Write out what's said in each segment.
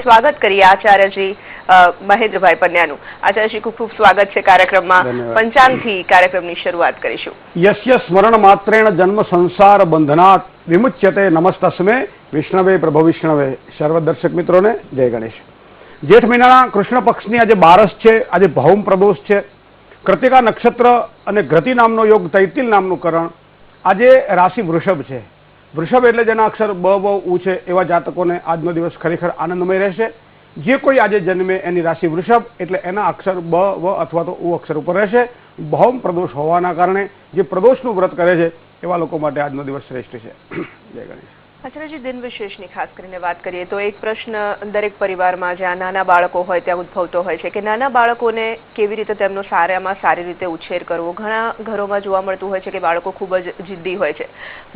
સ્વાગત કરીએ આચાર્યજી મહેન્દ્રભાઈ પન્યાનું. આચાર્યજી ખૂબ ખૂબ સ્વાગત છે કાર્યક્રમમાં. પંચાંગથી કાર્યક્રમની શરૂઆત કરીશું. યસ્ય સ્મરણ માત્રેણ જન્મ સંસાર બંધનાત વિમુચ્યતે નમસ્તસ્મે વિષ્ણવે પ્રભુ વિષ્ણવે. સર્વ દર્શક મિત્રોને જય ગણેશ. જેઠ મહિનાના કૃષ્ણ પક્ષની આજે 12 છે. આજે ભૌમ પ્રદોષ છે. કૃતિકા નક્ષત્ર અને ઘ્રતિ નામનો યોગ, તૈતિલ નામનું કરણ. આજે રાશિ વૃષભ છે. વૃષભ એટલે જેના અક્ષર બ વ ઉ છે એવા જાતકોને આજનો દિવસ ખરેખર આનંદમય રહેશે. જે કોઈ આજે જન્મે એની રાશિ વૃષભ એટલે એના અક્ષર બ વ અથવા તો ઉ અક્ષર ઉપર રહેશે. ભૌમ પ્રદોષ હોવાના કારણે જે પ્રદોષનું વ્રત કરે છે એવા લોકો માટે આજનો દિવસ શ્રેષ્ઠ છે. જય ગણેશ. આચાર્યજી, દિન વિશેષની ખાસ કરીને વાત કરીએ તો એક પ્રશ્ન દરેક પરિવારમાં જ્યાં નાના બાળકો હોય ત્યાં ઉદ્ભવતો હોય છે કે નાના બાળકોને કેવી રીતે તેમનો સારામાં સારી રીતે ઉછેર કરવો. ઘણા ઘરોમાં જોવા મળતું હોય છે કે બાળકો ખૂબ જ જિદ્દી હોય છે.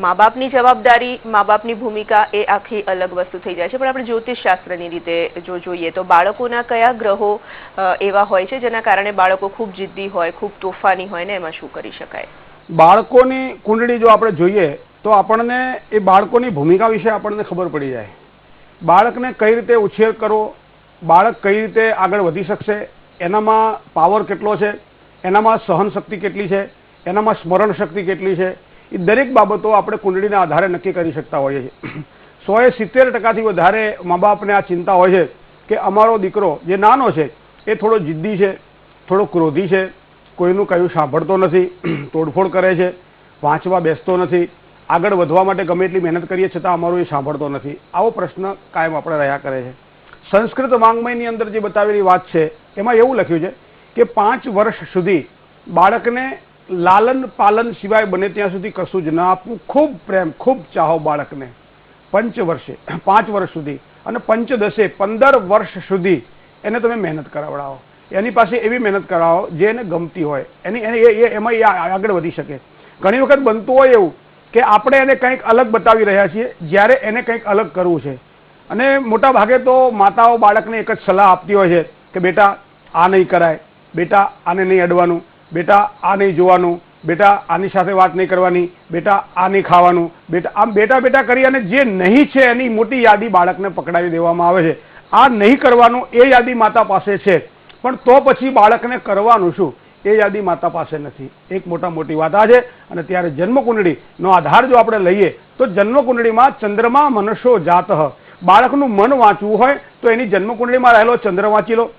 મા બાપની જવાબદારી, મા બાપની ભૂમિકા એ આખી અલગ વસ્તુ થઈ જાય છે. પણ આપણે જ્યોતિષશાસ્ત્રની રીતે જો જોઈએ તો બાળકોના કયા ગ્રહો એવા હોય છે જેના કારણે બાળકો ખૂબ જિદ્દી હોય, ખૂબ તોફાની હોય ને એમાં શું કરી શકાય? બાળકોની કુંડળી જો આપણે જોઈએ તો આપણને એ બાળકોની ભૂમિકા વિશે આપણને ખબર પડી જાય. બાળકને કઈ રીતે ઉછેર કરવો, બાળક કઈ રીતે આગળ વધી શકશે, એનામાં પાવર કેટલો છે, એનામાં સહન શક્તિ કેટલી છે, એનામાં સ્મરણ શક્તિ કેટલી છે, એ દરેક બાબતો આપણે કુંડળીના આધારે નક્કી કરી શકતા હોઈએ છીએ. 170% વધારે મા બાપને આ ચિંતા હોય છે કે અમારો દીકરો જે નાનો છે એ થોડો જિદ્દી છે, થોડો ક્રોધી છે, કોઈનું કયું સાંભળતો નથી, તોડફોડ કરે છે, વાંચવા બેસતો નથી, આગળ વધવા માટે ગમે એટલી મહેનત કરીએ છતાં અમારું એ સાંભળતો નથી. આવો પ્રશ્ન કાયમ આપણે રહ્યા કરે છે. સંસ્કૃત વાંગ્મયની અંદર જે બતાવેલી વાત છે એમાં એવું લખ્યું છે કે 5 વર્ષ સુધી બાળકને લાલન પાલન સિવાય બને ત્યાં સુધી કશું જ ના આપવું. ખૂબ પ્રેમ, ખૂબ ચાહો બાળકને 5 વર્ષ સુધી, અને પંચદશે 15 વર્ષ સુધી એને તમે મહેનત કરાવડાવો. એની પાસે એવી મહેનત કરાવો જે એને ગમતી હોય, એમાં એ આગળ વધી શકે. ઘણી વખત બનતું હોય એવું કે આપણે એને કંઈક અલગ બતાવી રહ્યા છીએ જ્યારે એને કંઈક અલગ કરવું છે. અને મોટા ભાગે તો માતાઓ બાળકને એક જ સલાહ આપતી હોય છે કે બેટા આ નહીં કરાય, બેટા આને નહીં અડવાનું, બેટા આ નહીં જોવાનું, બેટા આની સાથે વાત નહીં કરવાની, બેટા આ નહીં ખાવાનું, બેટા આમ બેટા બેટા કરી અને જે નહીં છે એની મોટી યાદી બાળકને પકડાવી દેવામાં આવે છે. આ નહીં કરવાનું એ યાદી માતા પાસે છે, પણ તો પછી બાળકને કરવાનું શું એ યાદી માતા પાસે નથી. એક મોટી વાત આ છે. અને ત્યારે જન્મકુંડળીનો આધાર જો આપણે લઈએ તો જન્મકુંડળીમાં ચંદ્રમા મનસો જાતઃ, બાળકનું મન વાંચવું હોય તો એની જન્મકુંડળીમાં રહેલો ચંદ્ર વાંચી લો.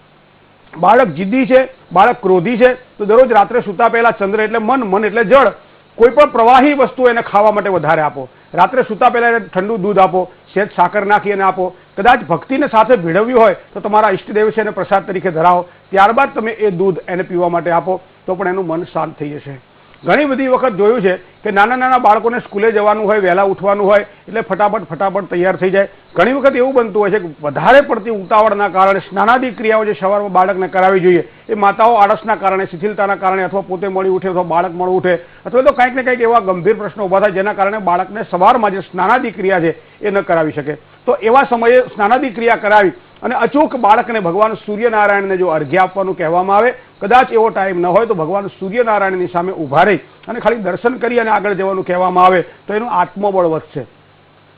બાળક જિદ્દી છે, બાળક ક્રોધી છે તો દરરોજ રાત્રે સૂતા પહેલા ચંદ્ર એટલે મન, મન એટલે જળ, કોઈ પણ પ્રવાહી વસ્તુ એને ખાવા માટે વધારે આપો. રાત્રે સૂતા પહેલા એને ઠંડુ દૂધ આપો, સહેજ સાકર નાખી એને આપો. કદાચ ભક્તિને સાથે ભેળવ્યું હોય તો તમારા ઈષ્ટદેવ છે એને પ્રસાદ તરીકે ધરાવો. ત્યારબાદ તમે એ દૂધ એને પીવા માટે આપો તો પણ એનું મન શાંત થઈ જશે. ઘણી બધી વખત જોયું છે કે નાના બાળકોને સ્કૂલે જવાનું હોય, વહેલા ઉઠવાનું હોય એટલે ફટાફટ તૈયાર થઈ જાય. ઘણી વખત એવું બનતું હોય છે કે વધારે પડતી ઉતાવળના કારણે સ્નાનાદિ ક્રિયાઓ જે સવારમાં બાળકને કરાવવી જોઈએ એ માતાઓ આળસના કારણે, શિથિલતાના કારણે અથવા પોતે મોડી ઉઠે અથવા બાળક મોડું ઉઠે અથવા તો કંઈક ને કંઈક એવા ગંભીર પ્રશ્નો ઊભા થાય જેના કારણે બાળકને સવારમાં જે સ્નાનાદિ ક્રિયા છે એ ન કરાવી શકે. તો એવા સમયે સ્નાનાદિ ક્રિયા કરાવી અને અચૂક બાળકને ભગવાન સૂર્યનારાયણને જો અર્ઘ્ય આપવાનું કહેવામાં આવે, કદાચ એવો ટાઈમ ન હોય તો ભગવાન સૂર્યનારાયણની સામે ઊભા રહી અને ખાલી દર્શન કરી અને આગળ જવાનું કહેવામાં આવે તો એનું આત્મબળ વધશે.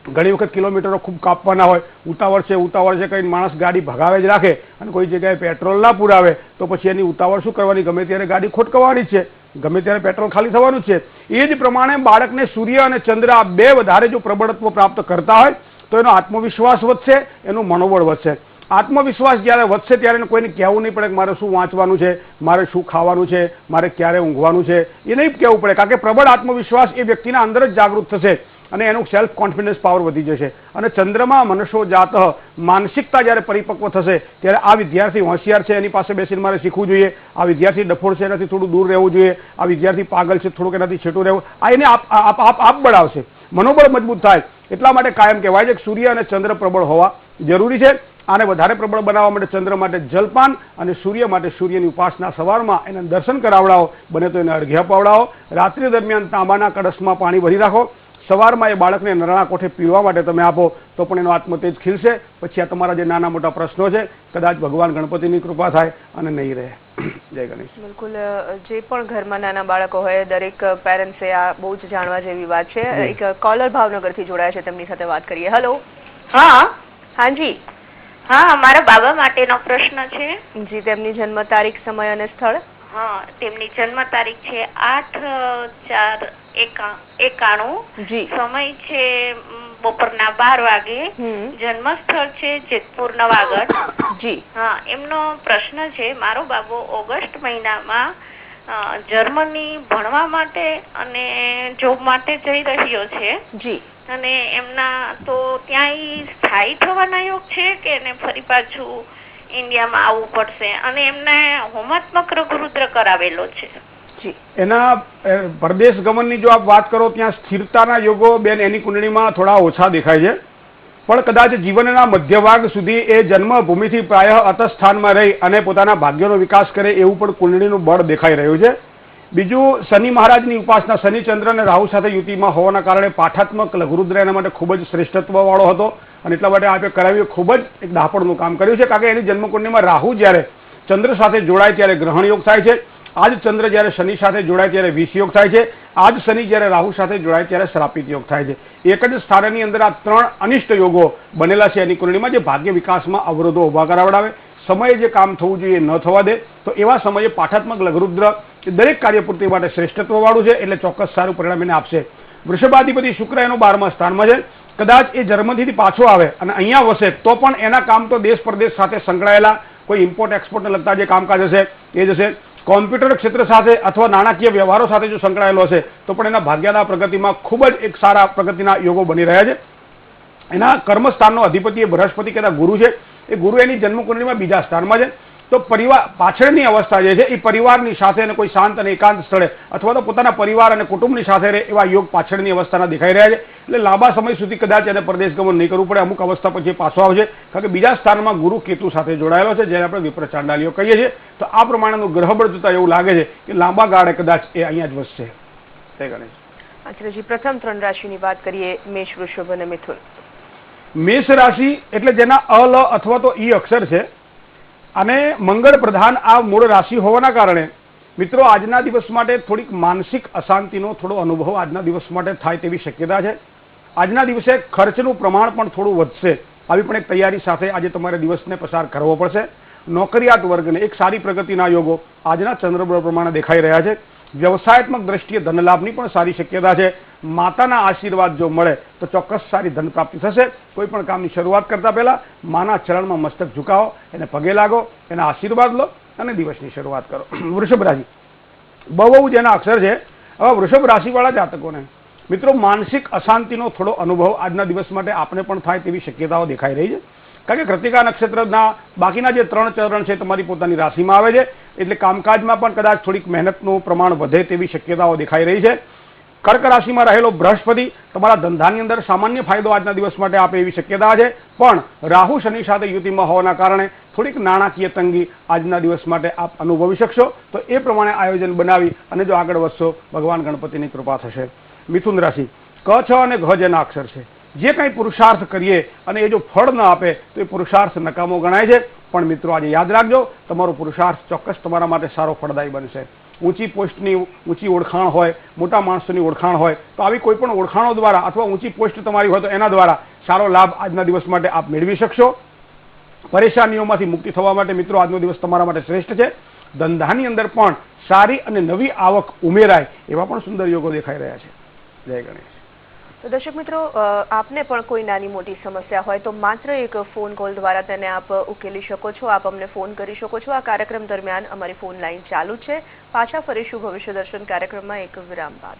ઘણી વખત કિલોમીટરો ખૂબ કાપવાના હોય, ઉતાવળ છે કંઈ માણસ ગાડી ભગાવે જ રાખે અને કોઈ જગ્યાએ પેટ્રોલ ના પુરાવે તો પછી એની ઉતાવળ શું કરવાની? ગમે ત્યારે ગાડી ખોટકવાની જ છે, ગમે ત્યારે પેટ્રોલ ખાલી થવાનું જ છે. એ જ પ્રમાણે બાળકને સૂર્ય અને ચંદ્ર આ બે વધારે જો પ્રબળત્વ પ્રાપ્ત કરતા હોય તો એનો આત્મવિશ્વાસ વધશે, એનું મનોબળ વધશે. આત્મવિશ્વાસ જ્યારે વધશે ત્યારે એને કોઈને કહેવું નહીં પડે કે મારે શું વાંચવાનું છે, મારે શું ખાવાનું છે, મારે ક્યારે ઊંઘવાનું છે, એ નહીં કહેવું પડે. કારણ કે પ્રબળ આત્મવિશ્વાસ એ વ્યક્તિના અંદર જ જાગૃત થશે અને એનું સેલ્ફ કોન્ફિડન્સ પાવર વધી જશે. અને ચંદ્રમા મનસો જાતઃ, માનસિકતા જ્યારે પરિપક્વ થશે ત્યારે આ વિદ્યાર્થી હોશિયાર છે એની પાસે બેસીને મારે શીખવું જોઈએ, આ વિદ્યાર્થી ડફોળ છે એનાથી થોડું દૂર રહેવું જોઈએ, આ વિદ્યાર્થી પાગલ છે થોડુંક એનાથી છેટું રહેવું, આ એને આપ બળાવશે, મનોબળ મજબૂત થાય. એટલા માટે કાયમ કહેવાય છે કે સૂર્ય અને ચંદ્ર પ્રબળ હોવા જરૂરી છે. આને વધારે પ્રબળ બનાવવા માટે ચંદ્ર માટે જલપાન અને સૂર્ય માટે સૂર્યની ઉપાસના સવારમાં એને દર્શન કરાવડાવો, બને તો એને અર્ઘ્ય અપાવડાવો. રાત્રિ દરમિયાન તાંબાના કળશમાં પાણી ભરી રાખો, સવારમાં એ બાળકને નરણા કોઠે પીવા માટે તમે આપો તો પણ એનો આત્મતેજ ખીલશે. પછી આ તમારા જે નાના મોટા પ્રશ્નો છે કદાચ ભગવાન ગણપતિની કૃપા થાય અને નહીં રહે. જય ગણેશ. બિલકુલ, જે પણ ઘરમાં નાના બાળકો હોય દરેક પેરેન્ટ્સે આ બહુ જ જાણવા જેવી વાત છે. એક કોલર ભાવનગરથી જોડાયા છે, તેમની સાથે વાત કરીએ. હેલો. હા હાજી. હા, મારા બાબા માટેનો પ્રશ્ન છે. જી, તેમની જન્મ તારીખ, સમય અને સ્થળ. હા, તેમની જન્મ તારીખ છે 8/4/91. જી. સમય છે બપોરના 12 વાગે. જન્મ સ્થળ છે જેતપુર નવાગઢ. જી. હા, એમનો પ્રશ્ન છે, મારો બાબો ઓગસ્ટ મહિનામાં જર્મની ભણવા માટે અને જોબ માટે જઈ રહ્યો છે. જી. અને એમના તો ત્યાં સ્થાયી થવાના યોગ છે કે એને ફરી પાછું ઇન્ડિયામાં આવવું પડશે? અને એમને હોમાત્મક રઘુરુદ્ર કરાવેલો છે. જી. એના પરદેશ ગમનની જો આપ વાત કરો, ત્યાં સ્થિરતાના યોગો બેન એની કુંડળીમાં થોડા ઓછા દેખાય છે, પણ કદાચ જીવનના મધ્ય ભાગ સુધી એ જન્મભૂમિથી પ્રાય અતસ્થાનમાં રહી અને પોતાના ભાગ્યનો વિકાસ કરે એવું પણ કુંડળીનું બળ દેખાઈ રહ્યું છે. બીજું, શનિ મહારાજની ઉપાસના, શનિચંદ્ર અને રાહુ સાથે યુતિમાં હોવાના કારણે પાઠાત્મક લઘુરુદ્ર એના માટે ખૂબ જ શ્રેષ્ઠત્વવાળો હતો અને એટલા માટે આપણે કરાવ્યું, ખૂબ જ એક દાપણનું કામ કર્યું છે. કારણ કે એની જન્મકુંડળીમાં રાહુ જ્યારે ચંદ્ર સાથે જોડાય ત્યારે ગ્રહણ યોગ થાય છે, આજ ચંદ્ર જ્યારે શનિ સાથે જોડાય ત્યારે વિષ યોગ થાય છે, આજ શનિ જ્યારે રાહુ સાથે જોડાય ત્યારે શ્રાપિત યોગ થાય છે. એક જ સ્થાનની અંદર આ 3 અનિષ્ટ યોગો બનેલા છે એની કુંડળીમાં, જે ભાગ્ય વિકાસમાં અવરોધો ઉભા કરાવડાવે, સમયે જે કામ થવું જોઈએ ન થવા દે. તો એવા સમયે પાઠાત્મક લઘુરુદ્ર દરેક કાર્યપૂર્તિ માટે શ્રેષ્ઠત્વવાળું છે, એટલે ચોક્કસ સારું પરિણામ એને આપશે. વૃષભાધિપતિ શુક્ર એનો 12મા સ્થાનમાં છે. કદાચ એ જર્મનીથી પાછો આવે અને અહીંયા વસે તો પણ એના કામ તો દેશ પ્રદેશ સાથે સંકળાયેલા કોઈ ઇમ્પોર્ટ એક્સપોર્ટને લગતા જે કામકાજ હશે એ જ હશે. કોમ્પ્યુટર ક્ષેત્ર સાથે અથવા નાણાકીય વ્યવહારો સાથે જો સંકળાયેલો હશે તો પણ એના ભાગ્યના પ્રગતિમાં ખૂબ જ એક સારા પ્રગતિના યોગો બની રહ્યા છે. એના કર્મસ્થાનનો અધિપતિ એ બૃહસ્પતિ કહેતા ગુરુ છે. એ ગુરુ એની જન્મકુંડળીમાં બીજા સ્થાનમાં છે. તો પરિવાર પાછળની અવસ્થા જે છે એ પરિવારની સાથે અને કોઈ શાંત અને એકાંત સ્થળે અથવા તો પોતાના પરિવાર અને કુટુંબની સાથે રહે એવા યોગ પાછળની અવસ્થાના દેખાઈ રહ્યા છે. એટલે લાંબા સમય સુધી કદાચ એને પરદેશ ગમન નહીં કરવું પડે, અમુક અવસ્થા પછી પાછો આવશે. કારણ કે બીજા સ્થાનમાં ગુરુ કેતુ સાથે જોડાયેલો છે, જેને આપણે વિપ્ર ચાંડાલીઓ કહીએ છીએ. તો આ પ્રમાણેનું ગ્રહબળ જોતા એવું લાગે છે કે લાંબા ગાળે કદાચ એ અહીંયા જ વસશે. જય ગણેશ. આચાર્યજી, પ્રથમ 3 રાશિની વાત કરીએ, મેષ, વૃષભ અને મિથુન. મેષ રાશિ એટલે જેના અ, લ અથવા તો ઈ અક્ષર છે અને મંગળ પ્રધાન આ મૂળ રાશિ હોવાના કારણે મિત્રો આજના દિવસ માટે થોડીક માનસિક અશાંતિનો થોડો અનુભવ આજના દિવસ માટે થાય તેવી શક્યતા છે. આજના દિવસે ખર્ચનું પ્રમાણ પણ થોડું વધશે. આવી પણ એક તૈયારી સાથે આજે તમારે દિવસને પસાર કરવો પડશે. નોકરિયાત વર્ગને એક સારી પ્રગતિના યોગો આજના ચંદ્રબળ પ્રમાણે દેખાઈ રહ્યા છે. વ્યવસાયાત્મક દ્રષ્ટિએ ધનલાભની પણ સારી શક્યતા છે. માતાના આશીર્વાદ જો મળે તો ચોક્કસ સારી ધન પ્રાપ્તિ થશે. કોઈ પણ કામની શરૂઆત કરતા પહેલા માના ચરણમાં મસ્તક ઝુકાવો, એને પગે લાગો, એના આશીર્વાદ લો અને દિવસની શરૂઆત કરો. વૃષભ રાશિ, બહુ જેના અક્ષર છે. હવે વૃષભ રાશિવાળા જાતકોને મિત્રો માનસિક અશાંતિનો થોડો અનુભવ આજના દિવસ માટે આપને પણ થાય તેવી શક્યતાઓ દેખાઈ રહી છે. કારણ કે કૃતિકા નક્ષત્રના બાકીના જે 3 ચરણ છે તમારી પોતાની રાશિમાં આવે છે, એટલે કામકાજમાં પણ કદાચ થોડીક મહેનતનું પ્રમાણ વધે તેવી શક્યતાઓ દેખાઈ રહી છે. કર્ક રાશિમાં રહેલો બૃહસ્પતિ તમારા ધંધાની અંદર સામાન્ય ફાયદો આજના દિવસ માટે આપે એવી શક્યતા છે, પણ રાહુ શનિ સાથે યુતિમાં હોવાના કારણે થોડીક નાણાકીય તંગી આજના દિવસ માટે આપ અનુભવી શકશો. તો એ પ્રમાણે આયોજન બનાવી અને જો આગળ વધશો ભગવાન ગણપતિની કૃપા થશે. મિથુન રાશિ, ક, છ અને ઘ જેના અક્ષર છે. જે કંઈ પુરુષાર્થ કરીએ અને એ જો ફળ ન આપે તો એ પુરુષાર્થ નકામો ગણાય છે. પણ મિત્રો આજે યાદ રાખજો, તમારો પુરુષાર્થ ચોક્કસ તમારા માટે સારો ફળદાયી બનશે. ઊંચી પોસ્ટની ઊંચી ઓળખાણ હોય, મોટા માણસોની ઓળખાણ હોય, તો આવી કોઈ પણ ઓળખાણો દ્વારા અથવા ઊંચી પોસ્ટ તમારી હોય તો એના દ્વારા સારો લાભ આજના દિવસ માટે આપ મેળવી શકશો. પરેશાનીઓમાંથી મુક્તિ થવા માટે મિત્રો આજનો દિવસ તમારા માટે શ્રેષ્ઠ છે. ધંધાની અંદર પણ સારી અને નવી આવક ઉમેરાય એવા પણ સુંદર યોગો દેખાઈ રહ્યા છે. જય ગણેશ. તો દર્શક મિત્રો, આપને પણ કોઈ નાની મોટી સમસ્યા હોય તો માત્ર એક ફોન કોલ દ્વારા તેને આપ ઉકેલી શકો છો. આપ અમને ફોન કરી શકો છો. આ કાર્યક્રમ દરમિયાન અમારી ફોન લાઈન ચાલુ છે. પાછા ફરીશું ભવિષ્ય દર્શન કાર્યક્રમમાં એક વિરામ બાદ.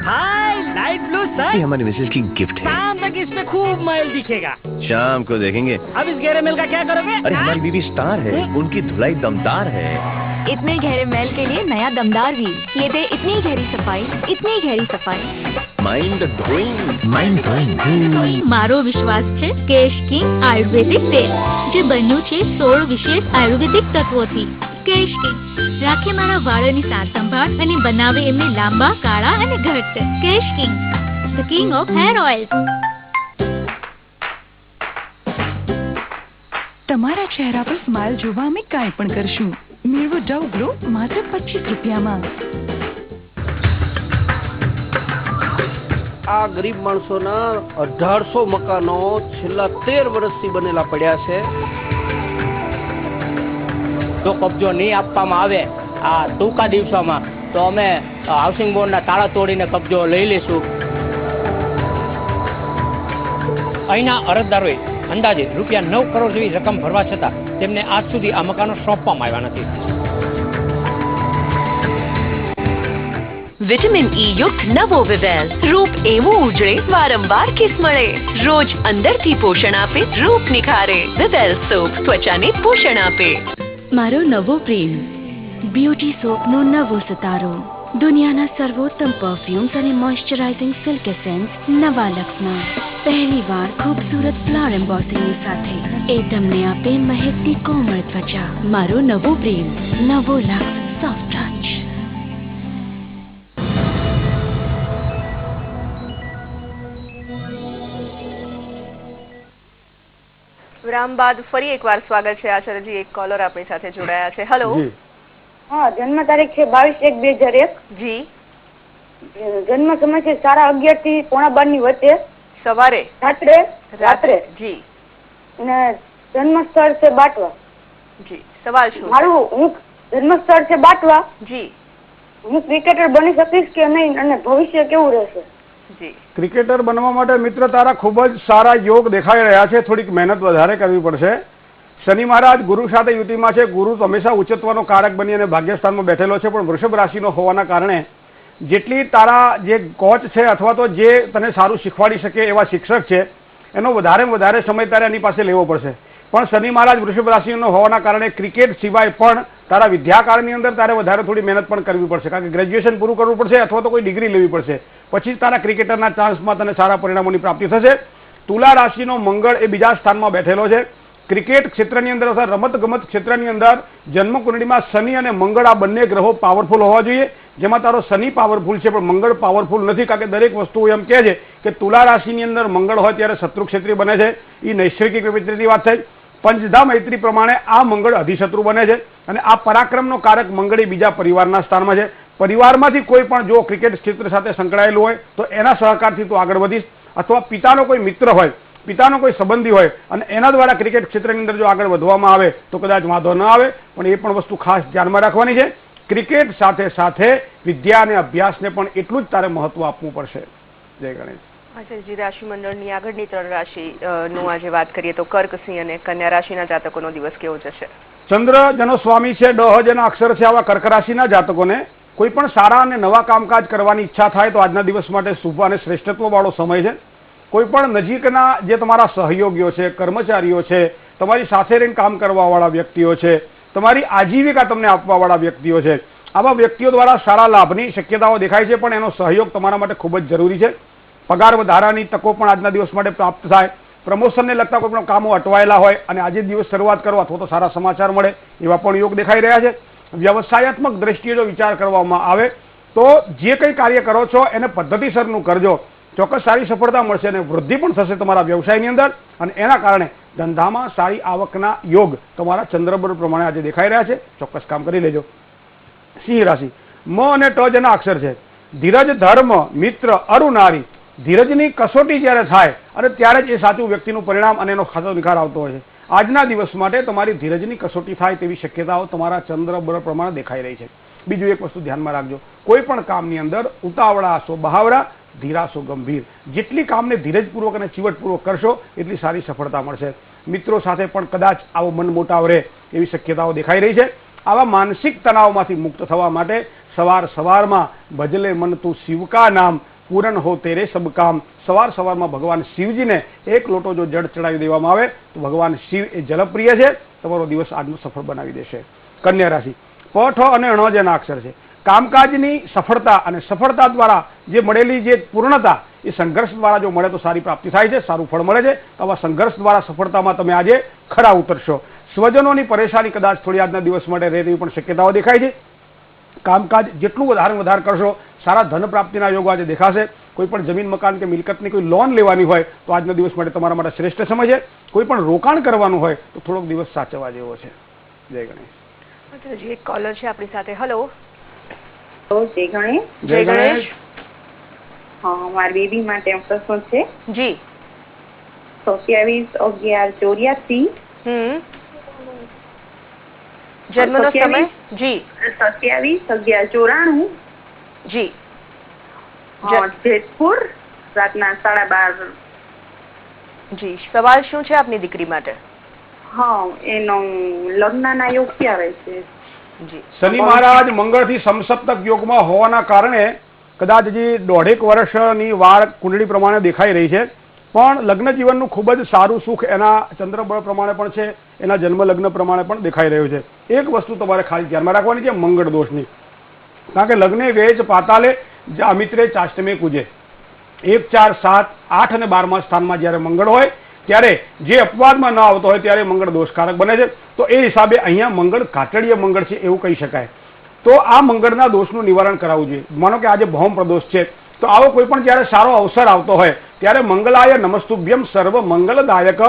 भाई लाइट ब्लू सर, ये हमारी मिसेज की गिफ्ट है। शाम तक इसमें खूब मैल दिखेगा। शाम को देखेंगे। अब इस गहरे मैल का क्या करोगे? अरे हमारी बीवी स्टार है, उनकी धुलाई दमदार है। इतने गहरे मैल के लिए नया दमदार व्हील, ये दे इतनी गहरी सफाई, इतनी गहरी सफाई। Mind blowing. मारो विश्वास છે કેશ કિંગ આયુર્વેદિક તેલ, જે બન્યું છે 16 વિશેષ આયુર્વેદિક તત્વોથી. કેશ કિંગ રાખે મારા વાળની સાર સંભાળ અને બનાવે એમને લાંબા, કાળા અને ઘટ્ટ. Kesh king, the king of hair oil. તમારા ચહેરા પર સ્માઇલ જોવા અમે કાંઈ પણ કરશું. મેળવો ડવ ગ્લો માત્ર 25 રૂપિયામાં. આ ગરીબ માણસોના 1800 મકાનો છેલ્લા 13 વર્ષથી બનેલા પડ્યા છે. જો કબજો નહીં આપવામાં આવે આ ટૂંકા દિવસોમાં તો અમે હાઉસિંગ બોર્ડના તાળા તોડીને કબજો લઈ લઈશું. અહીંના અરજદારોએ અંદાજે રૂપિયા 9 કરોડ જેવી રકમ ભરવા છતાં તેમને આજ સુધી આ મકાનો સોંપવામાં આવ્યા નથી. વિટામિન ઈ યુક્ત નવો વિવેલ રૂપ એવું ઉજળે વારંવાર કિસ મળે રોજ અંદરથી પોષણ આપે રૂપ નિખારે વિવેલ સોપ ત્વચાને પોષણ આપે. મારો નવો પ્રેમ બ્યુટી સોપનો નવો સિતારો દુનિયાના સર્વોત્તમ પરફ્યુમ્સ અને મોઇશ્ચરાઇઝિંગ સિલ્ક એસેન્સ નવા લક્સમાં પહેલીવાર ખૂબસૂરત ફ્લાવર એમ્બોસિંગની સાથે એ તમને આપે મહેકતી કોમળ ત્વચા. મારો નવો પ્રેમ નવો લક્સ સોફ્ટ ટચ. વિરામ બાદ ફરી એકવાર સ્વાગત છે. આચાર્યજી, એક કોલર આપણી સાથે જોડાયા છે. હેલો. હા, જન્મ તારીખ છે 22/1/2001. જી. જન્મ સમય છે 11:30 થી 11:15 ની વચ્ચે. સવારે? રાત્રે. જી. અને જન્મ સ્થળ છે બાટવા. જી. સવાલ શું? હું જન્મ સ્થળ છે બાટવા. જી. હું ક્રિકેટર બની શકીશ કે નહીં અને ભવિષ્ય કેવું રહેશે? જી. ક્રિકેટર બનવા માટે મિત્ર તારા ખૂબ જ સારા યોગ દેખાઈ રહ્યા છે. થોડીક મહેનત વધારે કરવી પડશે. શનિ મહારાજ ગુરુ સાથે યુતિમાં છે. ગુરુ હંમેશા ઉચ્ચત્વનો કારક બની અને ભાગ્યસ્થાનમાં બેઠેલો છે, પણ વૃષભ રાશિનો હોવાના કારણે જેટલી તારા જે કોચ છે અથવા તો જે તને સારું શીખવાડી શકે એવા શિક્ષક છે એનો વધારે સમય તારે એની પાસે લેવો પડશે. પણ શનિ મહારાજ વૃષભ રાશિનો હોવાના કારણે ક્રિકેટ સિવાય પણ તારા વિદ્યાકાળની અંદર તારે વધારે થોડી મહેનત પણ કરવી પડશે, કારણ કે ગ્રેજ્યુએશન પૂરું કરવું પડશે અથવા તો કોઈ ડિગ્રી લેવી પડશે. પછી જ તારા ક્રિકેટરના ચાન્સમાં તને સારા પરિણામોની પ્રાપ્તિ થશે. તુલા રાશિનો મંગળ એ બીજા સ્થાનમાં બેઠેલો છે. ક્રિકેટ ક્ષેત્રની અંદર અથવા રમતગમત ક્ષેત્રની અંદર જન્મકુંડળીમાં શનિ અને મંગળ આ બંને ગ્રહો પાવરફુલ હોવા જોઈએ, જેમાં તારો શનિ પાવરફુલ છે પણ મંગળ પાવરફુલ નથી, કારણ કે દરેક વસ્તુ એમ કહે છે કે તુલા રાશિની અંદર મંગળ હોય ત્યારે શત્રુ ક્ષેત્રી બને છે. એ નૈસર્ગિક વિપરીતની વાત થઈ. પંચધા મૈત્રી પ્રમાણે આ મંગળ અધિશત્રુ બને છે અને આ પરાક્રમનો કારક મંગળ બીજા પરિવારના સ્થાનમાં છે. પરિવારમાંથી કોઈ પણ જો ક્રિકેટ ક્ષેત્ર સાથે સંકળાયેલું હોય તો એના સહકારથી તું આગળ વધીશ, અથવા પિતાનો કોઈ મિત્ર હોય, પિતાનો કોઈ સંબંધી હોય અને એના દ્વારા ક્રિકેટ ક્ષેત્રની અંદર જો આગળ વધવામાં આવે તો કદાચ વાંધો ન આવે, પણ એ પણ વસ્તુ ખાસ ધ્યાનમાં રાખવાની છે. ક્રિકેટ સાથે સાથે વિદ્યા અને અભ્યાસને પણ એટલું જ તારે મહત્વ આપવું પડશે. જય ગણેશ. આચાર્યજી, રાશિ મંડળની આગળની 3 રાશિનું આજે વાત કરીએ તો કર્ક, સિંહ અને કન્યા રાશિના જાતકોનો દિવસ કેવો જશે? ચંદ્ર જેનો સ્વામી છે, ડ જેના અક્ષર છે, આવા કર્ક રાશિના જાતકોને કોઈ પણ સારા અને નવા કામકાજ કરવાની ઈચ્છા થાય તો આજના દિવસ માટે શુભ અને શ્રેષ્ઠત્વ વાળો સમય છે. કોઈ પણ નજીકના જે તમારા સહયોગીઓ છે, કર્મચારીઓ છે, તમારી સાથે રહીને કામ કરવા વાળા વ્યક્તિઓ છે, તમારી આજીવિકા તમને આપવા વાળા વ્યક્તિઓ છે, આવા વ્યક્તિઓ દ્વારા સારા લાભની શક્યતાઓ દેખાય છે, પણ એનો સહયોગ તમારા માટે ખૂબ જ જરૂરી છે. પગાર વધારાની તકો પણ આજના દિવસ માટે પ્રાપ્ત થાય. પ્રમોશનને લગતા કોઈ પણ કામો અટવાયેલા હોય અને આજે દિવસ શરૂઆત કરો અથવા તો સારા સમાચાર મળે એવા પણ યોગ દેખાઈ રહ્યા છે. વ્યવસાયાત્મક દ્રષ્ટિએ જો વિચાર કરવામાં આવે તો જે કંઈ કાર્ય કરો છો એને પદ્ધતિસરનું કરજો, ચોક્કસ સારી સફળતા મળશે અને વૃદ્ધિ પણ થશે તમારા વ્યવસાયની અંદર, અને એના કારણે ધંધામાં સારી આવકના યોગ તમારા ચંદ્રબળ પ્રમાણે આજે દેખાઈ રહ્યા છે. ચોક્કસ કામ કરી લેજો. સિંહ રાશિ, મ અને ટ જેના અક્ષર છે. ધીરજ, ધર્મ, મિત્ર, અરુ, નારી. ધીરજની કસોટી જ્યારે થાય અને ત્યારે જ એ સાચું વ્યક્તિનું પરિણામ અને એનો ખાસો નિખાર આવતો હોય છે. આજના દિવસ માટે તમારી ધીરજની કસોટી થાય તેવી શક્યતાઓ તમારા ચંદ્રબળ પ્રમાણે દેખાઈ રહી છે. બીજું એક વસ્તુ ધ્યાનમાં રાખજો, કોઈ પણ કામની અંદર ઉતાવળાશો બહાવરા, ધીરાશો ગંભીર. જેટલી કામને ધીરજપૂર્વક અને ચીવટપૂર્વક કરશો એટલી સારી સફળતા મળશે. મિત્રો સાથે પણ કદાચ આવો મનમોટાવ રહે એવી શક્યતાઓ દેખાઈ રહી છે. આવા માનસિક તણાવમાંથી મુક્ત થવા માટે સવારમાં ભજલે મન તું શિવ કા નામ, પૂરણ હો તેરે સબ કામ. સવારમાં ભગવાન શિવજીને 1 લોટો જો જળ ચડાવી દેવામાં આવે તો ભગવાન શિવ એ જલપ્રિય છે, તમારો દિવસ આજનો સફળ બનાવી દેશે. કન્યા રાશિ, પ, ઠ અને ણ જેના અક્ષર છે. કામકાજની સફળતા અને સફળતા દ્વારા જે મળેલી જે પૂર્ણતા એ સંઘર્ષ દ્વારા જો મળે તો સારી પ્રાપ્તિ થાય છે, સારું ફળ મળે છે. આવા સંઘર્ષ દ્વારા સફળતામાં તમે આજે ખરા ઉતરશો. સ્વજનોની પરેશાની કદાચ થોડી આજના દિવસ માટે રહે તેવી પણ શક્યતાઓ દેખાય છે. કામકાજ જેટલું વધારે કરશો સારા ધન પ્રાપ્તિના યોગો આજે દેખાશે. કોઈ પણ જમીન, મકાન કે મિલકતની કોઈ લોન લેવાની હોય તો આજના દિવસ માટે તમારા માટે શ્રેષ્ઠ સમય છે. કોઈ પણ રોકાણ કરવાનું હોય તો થોડોક દિવસ સાચવવા જેવો છે. જય ગણેશ. એક કોલર છે આપણી સાથે. હેલો. જય ગણેશ. જય ગણેશ. હા, મારી બેબી માટે પ્રશ્ન છે. જી. 27/11/84. જન્મનો સમય? જી. 27/11/94. જી. જેતપુર રાતના 12:30. જી. સવાલ શું છે આપની દીકરી માટે? હા, એનો લગ્નના યોગ ક્યારે છે? જી. શનિ મહારાજ મંગળથી સમસપ્તક યોગમાં હોવાના કારણે કદાચ હજી 1.5 વર્ષની વાર કુંડળી પ્રમાણે દેખાઈ રહી છે, પણ લગ્ન જીવનનું ખૂબ જ સારું સુખ એના ચંદ્રબળ પ્રમાણે પણ છે, એના જન્મ લગ્ન પ્રમાણે પણ દેખાઈ રહ્યું છે. એક વસ્તુ તમારે ખાલી ધ્યાનમાં રાખવાની છે મંગળ દોષની, કારણ કે લગ્ને વેચ પાતાલે અમિત્રે ચાષ્ટમે કુજે. 1, 4, 7, 8 અને 12મા સ્થાનમાં જ્યારે મંગળ હોય ત્યારે જે અપવાદમાં ન આવતો હોય ત્યારે મંગળ દોષકારક બને છે. તો એ હિસાબે અહીંયા મંગળ કાટડીય મંગળ છે એવું કહી શકાય. તો આ મંગળના દોષનું નિવારણ કરાવવું જોઈએ. માનો કે આજે ભૌમ પ્રદોષ છે, તો આવો કોઈ પણ જ્યારે સારો અવસર આવતો હોય ત્યારે મંગલાય નમસ્તુભ્યમ સર્વ મંગલદાયક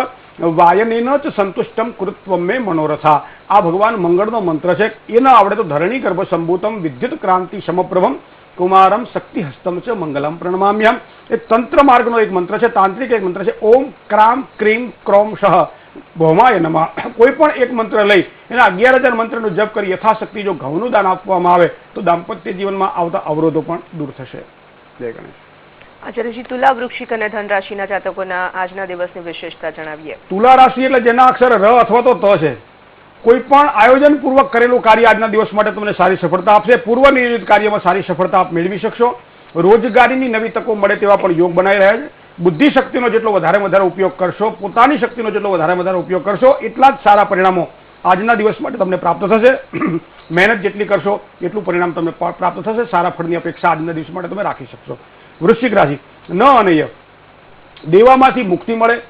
વાયનેન ચ સંતુષ્ટમ કૃત્વમ મે મનોરથા. આ ભગવાન મંગળનો મંત્ર છે. એ ન આવડે તો ધરણી ગર્ભ સંભૂતમ વિદ્યુત ક્રાંતિ સમપ્રભમ કુમારમ શક્તિ હસ્તમ છે મંગલમ પ્રણમામ્યમ. એ તંત્ર માર્ગનો એક મંત્ર છે, તાંત્રિક એક મંત્ર છે. ઓમ ક્રામ ક્રીમ ક્રોમ શહ ભૌમાય નમઃ. કોઈ પણ એક મંત્ર લઈ એના 11,000 મંત્રનો જપ કરી યથાશક્તિ જો ઘઉંનું દાન આપવામાં આવે તો દાંપત્ય જીવનમાં આવતા અવરોધો પણ દૂર થશે. જય ગણેશ. આચાર્યજી, તુલા, વૃશ્ચિક અને ધન રાશિના જાતકોના આજના દિવસની વિશેષતા જણાવીએ. તુલા રાશિ એટલે જેના અક્ષર ર અથવા તો ત છે. કોઈ પણ આયોજનપૂર્વક કરેલું કાર્ય આજના દિવસ માટે તમને સારી સફળતા આપશે. પૂર્વ નિયોજિત કાર્યમાં સારી સફળતા આપ મેળવી શકશો. રોજગારીની નવી તકો મળે તેવા પણ યોગ બનાવી રહ્યા છે. બુદ્ધિ શક્તિનો જેટલો વધારે ઉપયોગ કરશો, પોતાની શક્તિનો જેટલો વધારે ઉપયોગ કરશો, એટલા જ સારા પરિણામો આજના દિવસ માટે તમને પ્રાપ્ત થશે. મહેનત જેટલી કરશો એટલું પરિણામ તમને પ્રાપ્ત થશે. સારા ફળની અપેક્ષા આજના દિવસ માટે તમે રાખી શકશો. વૃશ્ચિક રાશિ ન અને ય દેવામાંથી મુક્તિ મળે,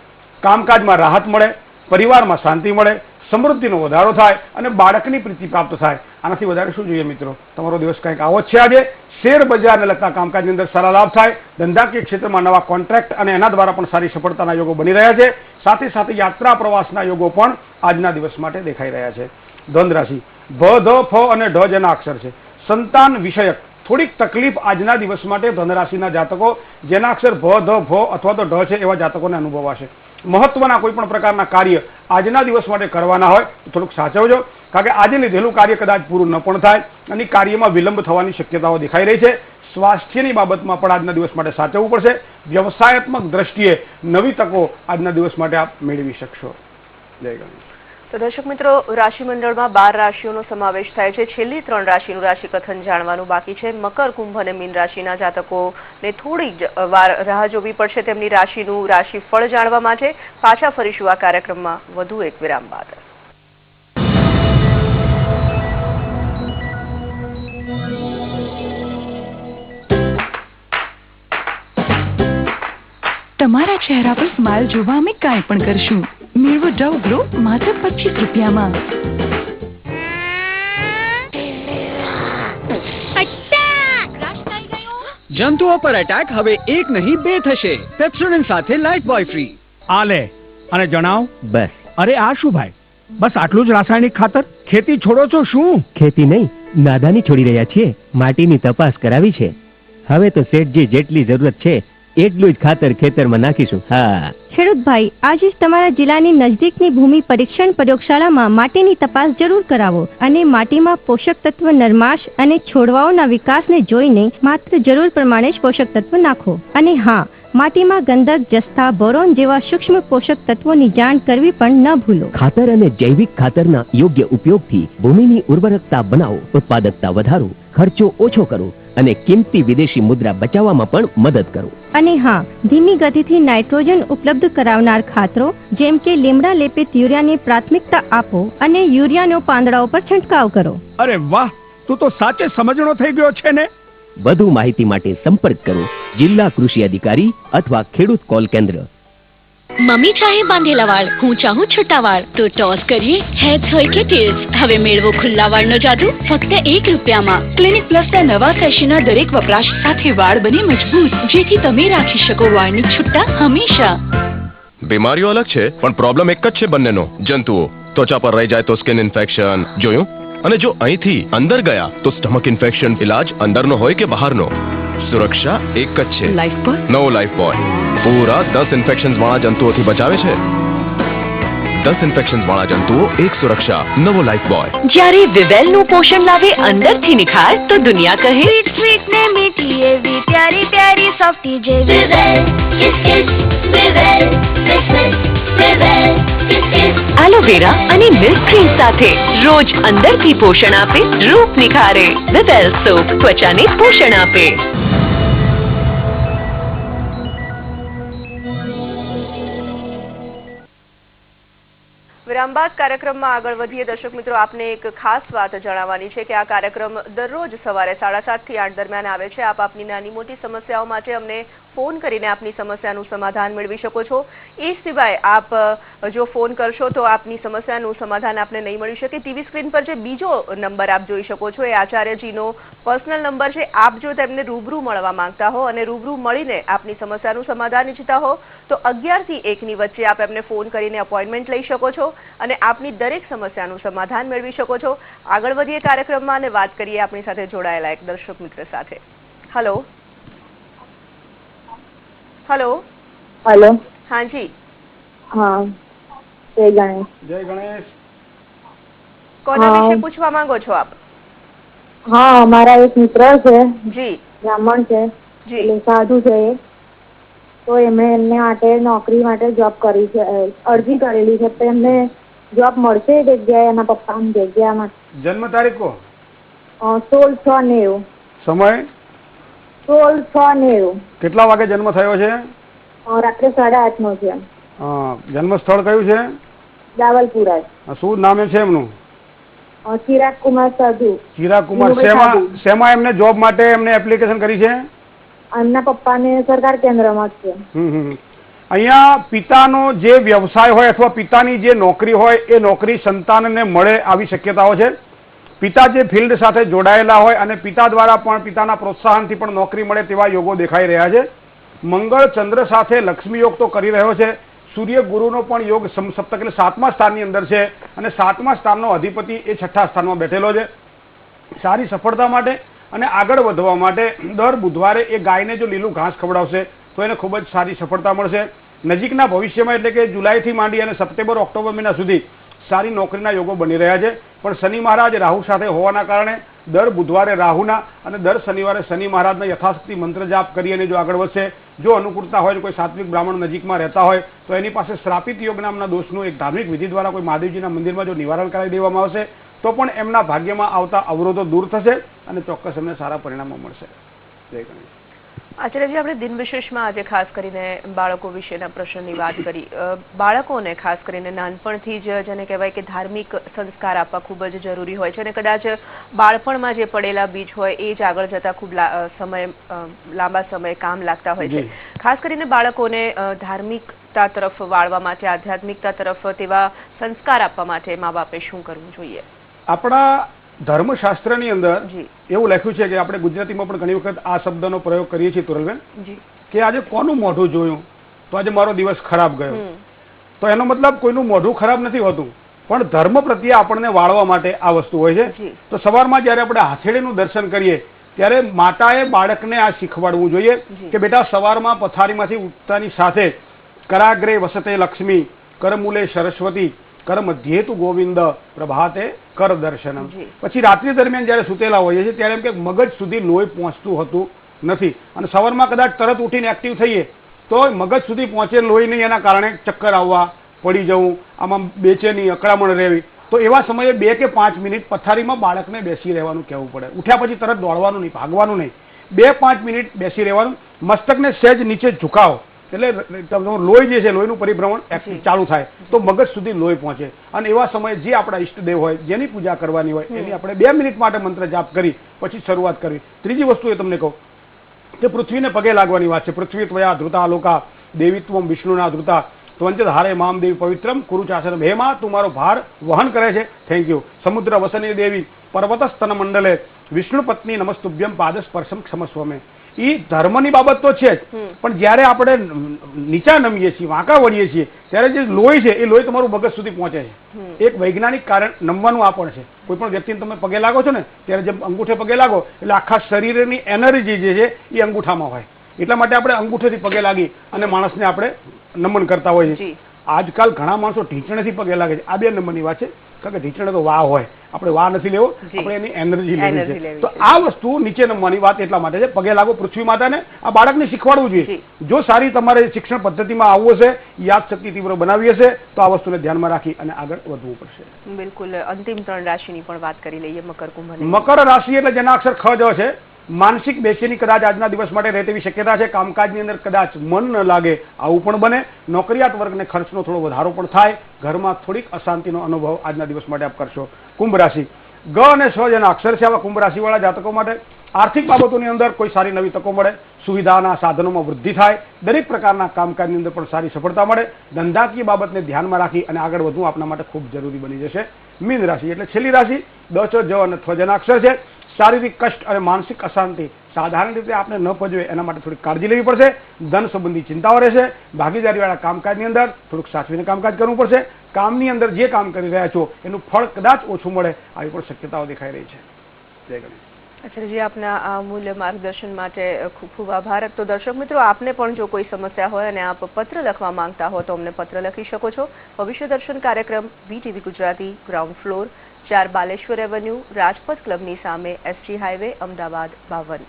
કામકાજમાં રાહત મળે, પરિવારમાં શાંતિ મળે, સમૃદ્ધિનો વધારો થાય અને બાળકની પ્રીતિ પ્રાપ્ત થાય. આનાથી વધારે શું જોઈએ મિત્રો? તમારો દિવસ કંઈક આવો જ છે આજે. શેર બજારને લગતા કામકાજની અંદર સારા લાભ થાય. ધંધાકીય ક્ષેત્રમાં નવા કોન્ટ્રાક્ટ અને એના દ્વારા પણ સારી સફળતાના યોગો બની રહ્યા છે. સાથે સાથે યાત્રા પ્રવાસના યોગો પણ આજના દિવસ માટે દેખાઈ રહ્યા છે. ધન રાશિ ભ, ધ, ફ અને ઢ જેના અક્ષર છે. સંતાન વિષયક થોડીક તકલીફ આજના દિવસ માટે ધન રાશિના જાતકો જેના અક્ષર ભ, ધ, ભ અથવા તો ઢ છે એવા જાતકોને અનુભવાશે. મહત્વના કોઈ પણ પ્રકારના કાર્ય આજના દિવસ માટે કરવાના હોય તો થોડુંક સાચવજો, કારણ કે આજે લીધેલું કાર્ય કદાચ પૂરું ન પણ થાય અને કાર્યમાં વિલંબ થવાની શક્યતાઓ દેખાઈ રહી છે. સ્વાસ્થ્યની બાબતમાં પણ આજના દિવસ માટે સાચવવું પડશે. વ્યવસાયાત્મક દ્રષ્ટિએ નવી તકો આજના દિવસ માટે આપ મેળવી શકશો. જય ગણેશ. તો દર્શક મિત્રો, રાશિમંડળમાં 12 રાશિઓનો સમાવેશ થાય છે. છેલ્લી 3 રાશિનું રાશિકથન જાણવાનું બાકી છે. મકર, કુંભ અને મીન રાશિના જાતકોને થોડી જ વાર રાહ જોવી પડશે તેમની રાશિનું રાશિફળ જાણવા માટે. પાછા ફરીશું આ કાર્યક્રમમાં વધુ એક વિરામ બાદ. તમારા ચહેરા પર સ્માઇલ જોવા અમે કાંઈ પણ કરશું. મેળવો ડવ ગ્લો માત્ર 25 રૂપિયામાં. જંતુઓ પર એટેક હવે 1 નહીં 2 થશે. પેપ્સોડેન્ટ સાથે લાઇફ બોય ફ્રી. આ લે અને જણાવ. બસ. અરે આ શું ભાઈ, બસ આટલું જ રાસાયણિક ખાતર? ખેતી છોડો છો શું? ખેતી નહીં, નાદાની છોડી રહ્યા છીએ. માટીની તપાસ કરાવી છે. હવે તો શેઠજી જેટલી જરૂરત છે એટલું જ ખાતર ખેતરમાં નાખીશું. હા ખેડૂત ભાઈ, આજે જ તમારા જિલ્લાની નજદીકની ભૂમિ પરીક્ષણ પ્રયોગશાળામાં માટીની તપાસ જરૂર કરાવો અને માટીમાં પોષક તત્વ નરમાશ અને છોડવાઓના વિકાસને જોઈને માત્ર જરૂર પ્રમાણે જ પોષક તત્વ નાખો. અને હા, માટીમાં ગંધક, જસ્તા, બોરોન જેવા સૂક્ષ્મ પોષક તત્વોની જાણ કરવી પણ ન ભૂલો. ખાતર અને જૈવિક ખાતરના યોગ્ય ઉપયોગથી ભૂમિની ઉર્વરકતા બનાવો, ઉત્પાદકતા વધારો, ખર્ચો ઓછો કરો અને કિંમતી વિદેશી મુદ્રા બચાવવામાં પણ મદદ કરો. અને હા, ધીમી ગતિથી નાઇટ્રોજન ઉપલબ્ધ કરાવનાર ખાતરો જેમ કે લીમડા લેપિત યુરિયાને પ્રાથમિકતા આપો અને યુરિયાનો પાંદડાઓ પર છંટકાવ કરો. અરે વાહ, તું તો સાચે સમજણો થઈ ગયો છે ને. વધુ માહિતી માટે સંપર્ક કરો જિલ્લા કૃષિ અધિકારી અથવા ખેડૂત કોલ કેન્દ્ર. મમ્મી ચાહે બાંધેલા વાળ, હું ચાહું છૂટા વાળ, તો ટોસ કરીએ હેડ્સ હોય કે ટેલ્સ. હવે મેળવો ખુલ્લા વાળનો જાદુ ફક્ત 1 રૂપિયામાં. ક્લિનિક પ્લસના નવા ફેશનના દરેક વપરાશ સાથે વાળ બને મજબૂત, જેથી તમે રાખી શકો વાળની છૂટા હંમેશા. બીમારીઓ અલગ છે પણ પ્રોબ્લેમ એક જ છે બંનેનો, જંતુઓ. ત્વચા પર રહી જાય તો સ્કિન ઇન્ફેક્શન, જોયું? અને જો અહીંથી અંદર ગયા તો સ્ટમક ઇન્ફેક્શન. ઇલાજ અંદરનો હોય કે બહારનો, સુરક્ષા એક જ છે. Life boy? નવો લાઈફ બોય પૂરા 10 ઇન્ફેક્શન્સ વાળા જંતુઓથી બચાવે છે. 10 ઇન્ફેક્શન્સ વાળા જંતુઓ, એક સુરક્ષા. નવો લાઈફ બોય. જ્યારે વિવેલ નું પોષણ લાવે અંદરથી નિખાર, તો દુનિયા કહે સ્વીટ સ્વીટ ને મીઠી એવી પ્યારી પ્યારી સોફ્ટી જેવી વિવેલ કિસકિસ વિવેલ કિસકિસ વિવેલ કિસકિસ એલોવેરા અને મિલ્ક ક્રીમ સાથે રોજ અંદરથી પોષણ આપે, રૂપ નિખારે. વિવેલ સોપ ત્વચાને પોષણ આપે. વિરામ બાદ કાર્યક્રમમાં આગળ વધીએ. દર્શક મિત્રો, આપને એક ખાસ વાત જણાવવાની છે કે આ કાર્યક્રમ દરરોજ સવારે 7:30 થી 8 દરમિયાન આવે છે. આપ આપની નાની મોટી સમસ્યાઓ માટે અમને ફોન કરીને આપની સમસ્યાનું સમાધાન મેળવી શકો છો. એ સિવાય આપ જો ફોન કરશો તો આપની સમસ્યાનું સમાધાન આપને નહીં મળી શકે. ટીવી સ્ક્રીન પર જે બીજો નંબર આપ જોઈ શકો છો એ આચાર્યજીનો પર્સનલ નંબર છે. આપ જો તેમને રૂબરૂ મળવા માંગતા હો અને રૂબરૂ મળીને આપની સમસ્યાનું સમાધાન ઈચ્છતા હો તો 11 થી 1 ની વચ્ચે આપ એમને ફોન કરીને અપોઇન્ટમેન્ટ લઈ શકો છો અને આપની દરેક સમસ્યાનું સમાધાન મેળવી શકો છો. આગળ વધીએ કાર્યક્રમમાં અને વાત કરીએ આપણી સાથે જોડાયેલા એક દર્શક મિત્ર સાથે. Hello hello hello. हाँ जी. हाँ, जय गणेश. जय गणेश. कोना विषय पूछवा માંગો છો આપ? हाँ, हमारा एक मित्र है जी, ब्राह्मण है जी, એટલે સાધુ છે એ. તો એમને માટે નોકરી માટે જોબ કરી છે, અરજી કરેલી છે. તો એમને જોબ મળશે એ જગ્યાએ એના પપ્પાની જગ્યામાં? જન્મ તારીખ કો? 16/6/90. સમય? 16/6/90. કેટલા વાગે જન્મ થયો છે? રાત્રે 8:30 નો છે. જન્મ સ્થળ કયું છે? જાવલપુરા. શું નામ છે એમનું? ચિરાગ કુમાર સાધુ. ચિરાગ કુમાર. શેમાં એમને જોબ માટે એમને એપ્લિકેશન કરી છે? એમના પપ્પાને સરકાર કેન્દ્રમાં છે. અહીંયા પિતાનો જે વ્યવસાય હોય અથવા પિતાની જે નોકરી હોય એ નોકરી સંતાનને મળે આવી શક્યતાઓ છે. પિતા જે ફિલ્ડ સાથે જોડાયેલા હોય અને પિતા દ્વારા પણ પિતાના પ્રોત્સાહનથી પણ નોકરી મળે તેવા યોગો દેખાઈ રહ્યા છે. મંગળ ચંદ્ર સાથે લક્ષ્મી યોગ તો કરી રહ્યો છે. સૂર્ય ગુરુનો પણ યોગ સપ્તક એટલે 7મા સ્થાનની અંદર છે અને 7મા સ્થાનનો અધિપતિ એ 6ઠ્ઠા સ્થાનમાં બેઠેલો છે. સારી સફળતા માટે અને આગળ વધવા માટે દર બુધવારે એ ગાયને જો લીલું ઘાસ ખવડાવશે તો એને ખૂબ જ સારી સફળતા મળશે. નજીકના ભવિષ્યમાં એટલે કે જુલાઈથી માંડી અને સપ્ટેમ્બર ઓક્ટોબર મહિના સુધી સારી નોકરીના યોગો બની રહ્યા છે. પણ શનિ મહારાજ રાહુ સાથે હોવાના કારણે દર બુધવારે રાહુના અને દર શનિવારે શનિ મહારાજના યથાશક્તિ મંત્ર જાપ કરી અને જો આગળ વધશે, જો અનુકૂળતા હોય, કોઈ સાત્વિક બ્રાહ્મણ નજીકમાં રહેતા હોય તો એની પાસે શ્રાપિત યોગ નામના દોષનું એક ધાર્મિક વિધિ દ્વારા કોઈ મહાદેવજીના મંદિરમાં જો નિવારણ કરાવી દેવામાં આવશે તો પણ એમના ભાગ્યમાં આવતા અવરોધો દૂર થશે અને ચોક્કસ એમને સારા પરિણામો મળશે. જય ગણેશ. આચાર્યજી, આપણે દિન વિશેષમાં આજે ખાસ કરીને બાળકો વિશેના પ્રશ્નની વાત કરી. બાળકોને ખાસ કરીને નાનપણથી જ જેને કહેવાય કે ધાર્મિક સંસ્કાર આપવા ખૂબ જ જરૂરી હોય છે અને કદાચ બાળપણમાં જે પડેલા બીજ હોય એ જ આગળ જતા ખૂબ લાંબા સમય કામ લાગતા હોય છે. ખાસ કરીને બાળકોને ધાર્મિકતા તરફ વાળવા માટે, આધ્યાત્મિકતા તરફ તેવા સંસ્કાર આપવા માટે મા બાપે શું કરવું જોઈએ? આપણા ધર્મશાસ્ત્રની અંદર એવું લખ્યું છે કે આપણે ગુજરાતીમાં પણ ઘણી વખત આ શબ્દનો પ્રયોગ કરીએ છીએ તુરલબેન, કે આજે કોનું મોઢું જોયું તો આજે મારો દિવસ ખરાબ ગયો. તો એનો મતલબ કોઈનું મોઢું ખરાબ નથી હોતું, પણ ધર્મ પ્રત્યે આપણને વાળવા માટે આ વસ્તુ હોય છે. તો સવારમાં જયારે આપણે હાથેળીનું દર્શન કરીએ ત્યારે માતાએ બાળકને આ શીખવાડવું જોઈએ કે બેટા સવારમાં પથારીમાંથી ઉઠતાની સાથે કરાગ્રે વસતે લક્ષ્મી, કરમૂલે સરસ્વતી, કર મધ્યે તુ ગોવિંદ, પ્રભાતે કર દર્શનમ. પછી રાત્રિ દરમિયાન જયારે સુતેલા હોઈએ છીએ ત્યારે એમ કે મગજ સુધી લોહી પહોંચતું હોતું નથી અને સવારમાં કદાચ તરત ઉઠીને એક્ટિવ થઈએ તો મગજ સુધી પહોંચે લોહી નહીં, એના કારણે ચક્કર આવવા, પડી જવું, આમાં બેચેની, અકળામણ રહેવી. તો એવા સમયે 2 કે 5 મિનિટ પથારીમાં બાળકને બેસી રહેવાનું કહેવું પડે. ઉઠ્યા પછી તરત દોડવાનું નહીં, ભાગવાનું નહીં, 2-5 મિનિટ બેસી રહેવાનું. મસ્તકને સહેજ નીચે ઝુકાવો એટલે લોહી જે છે લોહીનું પરિભ્રમણ ચાલુ થાય તો મગજ સુધી લોહી પહોંચે. અને એવા સમયે જે આપણા ઈષ્ટદેવ હોય, જેની પૂજા કરવાની હોય એની આપણે 2 મિનિટ માટે મંત્ર જાપ કરી પછી શરૂઆત કરવી. ત્રીજી વસ્તુ એ તમને કહું કે પૃથ્વીને પગે લાગવાની વાત છે. પૃથ્વી ત્વયા ધૃતા લોકા, દેવીત્વમ વિષ્ણુના ધૃતા, ત્વંચિત હારે મામ દેવી પવિત્રમ કુરુચાસનમ. હે માં, તું મારો ભાર વહન કરે છે, થેન્ક યુ. સમુદ્ર વસની દેવી, પર્વત સ્તન મંડલે, વિષ્ણુ પત્ની નમસ્તુભ્યમ પાદ સ્પર્શમ ક્ષમસ્વ મે. એ ધર્મની બાબત તો છે જ, પણ જ્યારે આપણે નીચા નમીએ છીએ, વાંકા વળીએ છીએ, ત્યારે જે લોહી છે એ લોહી તમારું મગજ સુધી પહોંચે છે. એક વૈજ્ઞાનિક કારણ નમવાનું આ પણ છે. કોઈ પણ વ્યક્તિને તમે પગે લાગો છો ને ત્યારે જેમ અંગૂઠે પગે લાગો એટલે આખા શરીરની એનર્જી જે છે એ અંગૂઠામાં હોય. એટલા માટે આપણે અંગૂઠેથી પગે લાગી અને માણસને આપણે નમન કરતા હોઈએ છીએ. આજકાલ ઘણા માણસો ઢીંચણેથી પગે લાગે છે. આ 2 નંબરની વાત છે, કારણ કે ઢીંચણે તો વાહ હોય, આપણે વાહ નથી લેવો, આપણે એની એનર્જી લેવી છે. તો આ વસ્તુ નીચે નમવાની વાત એટલા માટે છે. પગે લાગો પૃથ્વી માતાને. આ બાળકને શીખવાડવું જોઈએ. જો સારી તમારે શિક્ષણ પદ્ધતિમાં આવવું હશે, યાદશક્તિ તીવ્ર બનાવી હશે, તો આ વસ્તુને ધ્યાનમાં રાખી અને આગળ વધવું પડશે. બિલકુલ. અંતિમ 3 રાશિની પણ વાત કરી લઈએ. મકર, કુંભ. મકર રાશિ એટલે જેના અક્ષર ખ જ છે. માનસિક બેચેની કદાચ આજના દિવસ માટે રહે તેવી શક્યતા છે. કામકાજની અંદર કદાચ મન ન લાગે આવું પણ બને. નોકરિયાત વર્ગને ખર્ચનો થોડો વધારો પણ થાય. ઘરમાં થોડીક અશાંતિનો અનુભવ આજના દિવસ માટે આપ કરશો. કુંભ રાશિ ગ અને સ જેના અક્ષર છે આવા કુંભ રાશિવાળા જાતકો માટે આર્થિક બાબતોની અંદર કોઈ સારી નવી તકો મળે. સુવિધાના સાધનોમાં વૃદ્ધિ થાય. દરેક પ્રકારના કામકાજની અંદર પણ સારી સફળતા મળે. ધંધાકીય બાબતને ધ્યાનમાં રાખી અને આગળ વધવું આપના માટે ખૂબ જરૂરી બની જશે. મીન રાશિ એટલે છેલ્લી રાશિ દ, ચ, જ અને થ જેના અક્ષર છે. શારીરિક કષ્ટ અને માનસિક અશાંતિ સાધારણ રીતે આપણે ન પજવે એના માટે થોડી કાળજી લેવી પડશે. ધન સંબંધી ચિંતાઓ રહેશે. ભાગીદારીવાળા કામકાજની અંદર થોડુંક સાચવીને કામકાજ કરવું પડશે. કામની અંદર જે કામ કરી રહ્યા છો એનું ફળ કદાચ ઓછું મળે આવી પણ શક્યતાઓ દેખાઈ રહી છે. જય ગણેશ. આચાર્યજી, આપના આ અમૂલ્ય માર્ગદર્શન માટે ખૂબ ખૂબ આભાર. તો દર્શક મિત્રો, આપને પણ જો કોઈ સમસ્યા હોય અને આપ પત્ર લખવા માંગતા હો તો અમને પત્ર લખી શકો છો. ભવિષ્ય દર્શન કાર્યક્રમ VTV Gujarati, ground floor, 4 Baleshwar avenue, Rajpath ક્લબની સામે, SG હાઈવે, અમદાવાદ 52.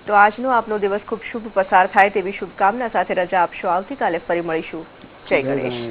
તો આજનો આપનો દિવસ ખૂબ શુભ પસાર થાય તેવી શુભકામના સાથે રજા આપશો. આવતીકાલે ફરી મળીશું. જય ગણેશ.